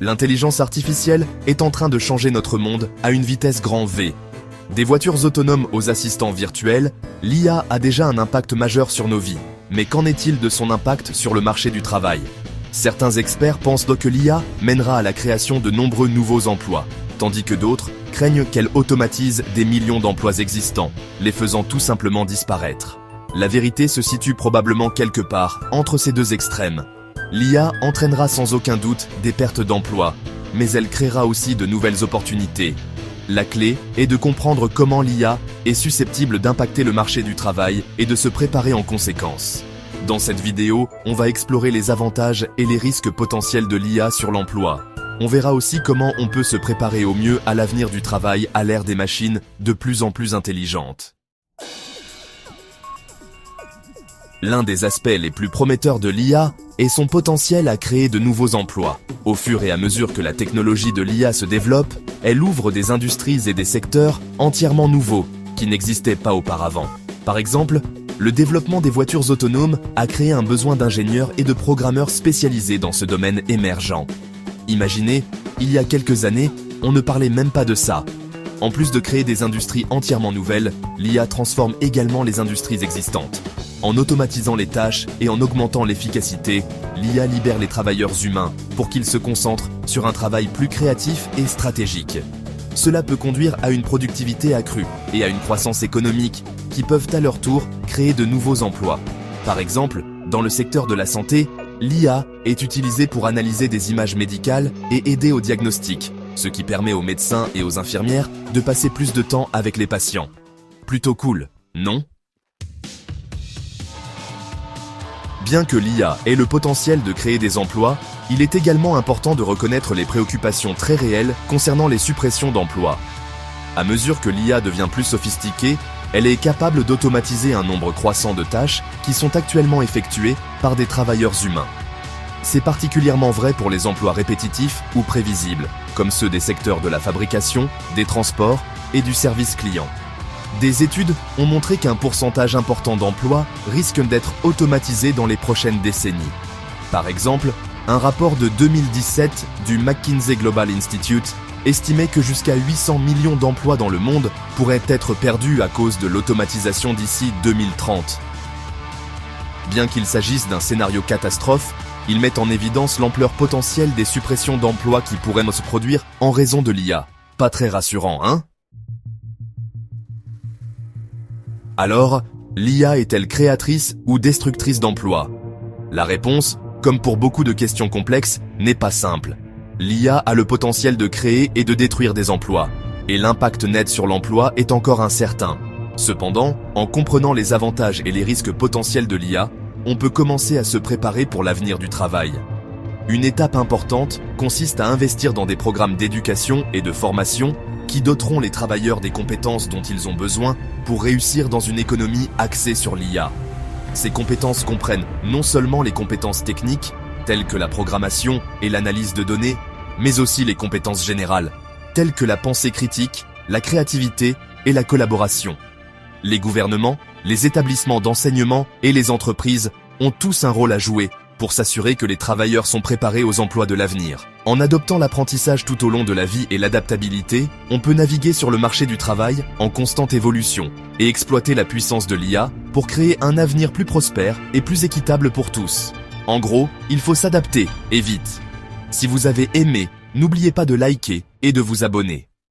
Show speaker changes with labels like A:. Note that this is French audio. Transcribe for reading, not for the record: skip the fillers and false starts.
A: L'intelligence artificielle est en train de changer notre monde à une vitesse grand V. Des voitures autonomes aux assistants virtuels, l'IA a déjà un impact majeur sur nos vies. Mais qu'en est-il de son impact sur le marché du travail? Certains experts pensent donc que l'IA mènera à la création de nombreux nouveaux emplois, tandis que d'autres craignent qu'elle automatise des millions d'emplois existants, les faisant tout simplement disparaître. La vérité se situe probablement quelque part entre ces deux extrêmes. L'IA entraînera sans aucun doute des pertes d'emplois, mais elle créera aussi de nouvelles opportunités. La clé est de comprendre comment l'IA est susceptible d'impacter le marché du travail et de se préparer en conséquence. Dans cette vidéo, on va explorer les avantages et les risques potentiels de l'IA sur l'emploi. On verra aussi comment on peut se préparer au mieux à l'avenir du travail à l'ère des machines de plus en plus intelligentes. L'un des aspects les plus prometteurs de l'IA est son potentiel à créer de nouveaux emplois. Au fur et à mesure que la technologie de l'IA se développe, elle ouvre des industries et des secteurs entièrement nouveaux, qui n'existaient pas auparavant. Par exemple, le développement des voitures autonomes a créé un besoin d'ingénieurs et de programmeurs spécialisés dans ce domaine émergent. Imaginez, il y a quelques années, on ne parlait même pas de ça. En plus de créer des industries entièrement nouvelles, l'IA transforme également les industries existantes. En automatisant les tâches et en augmentant l'efficacité, l'IA libère les travailleurs humains pour qu'ils se concentrent sur un travail plus créatif et stratégique. Cela peut conduire à une productivité accrue et à une croissance économique qui peuvent à leur tour créer de nouveaux emplois. Par exemple, dans le secteur de la santé, l'IA est utilisée pour analyser des images médicales et aider au diagnostic, ce qui permet aux médecins et aux infirmières de passer plus de temps avec les patients. Plutôt cool, non ? Bien que l'IA ait le potentiel de créer des emplois, il est également important de reconnaître les préoccupations très réelles concernant les suppressions d'emplois. À mesure que l'IA devient plus sophistiquée, elle est capable d'automatiser un nombre croissant de tâches qui sont actuellement effectuées par des travailleurs humains. C'est particulièrement vrai pour les emplois répétitifs ou prévisibles, comme ceux des secteurs de la fabrication, des transports et du service client. Des études ont montré qu'un pourcentage important d'emplois risque d'être automatisés dans les prochaines décennies. Par exemple, un rapport de 2017 du McKinsey Global Institute estimait que jusqu'à 800 millions d'emplois dans le monde pourraient être perdus à cause de l'automatisation d'ici 2030. Bien qu'il s'agisse d'un scénario catastrophe, il met en évidence l'ampleur potentielle des suppressions d'emplois qui pourraient se produire en raison de l'IA. Pas très rassurant, hein ? Alors, l'IA est-elle créatrice ou destructrice d'emplois? La réponse, comme pour beaucoup de questions complexes, n'est pas simple. L'IA a le potentiel de créer et de détruire des emplois, et l'impact net sur l'emploi est encore incertain. Cependant, en comprenant les avantages et les risques potentiels de l'IA, on peut commencer à se préparer pour l'avenir du travail. Une étape importante consiste à investir dans des programmes d'éducation et de formation qui doteront les travailleurs des compétences dont ils ont besoin pour réussir dans une économie axée sur l'IA. Ces compétences comprennent non seulement les compétences techniques, telles que la programmation et l'analyse de données, mais aussi les compétences générales, telles que la pensée critique, la créativité et la collaboration. Les gouvernements, les établissements d'enseignement et les entreprises ont tous un rôle à jouer pour s'assurer que les travailleurs sont préparés aux emplois de l'avenir. En adoptant l'apprentissage tout au long de la vie et l'adaptabilité, on peut naviguer sur le marché du travail en constante évolution et exploiter la puissance de l'IA pour créer un avenir plus prospère et plus équitable pour tous. En gros, il faut s'adapter, et vite. Si vous avez aimé, n'oubliez pas de liker et de vous abonner.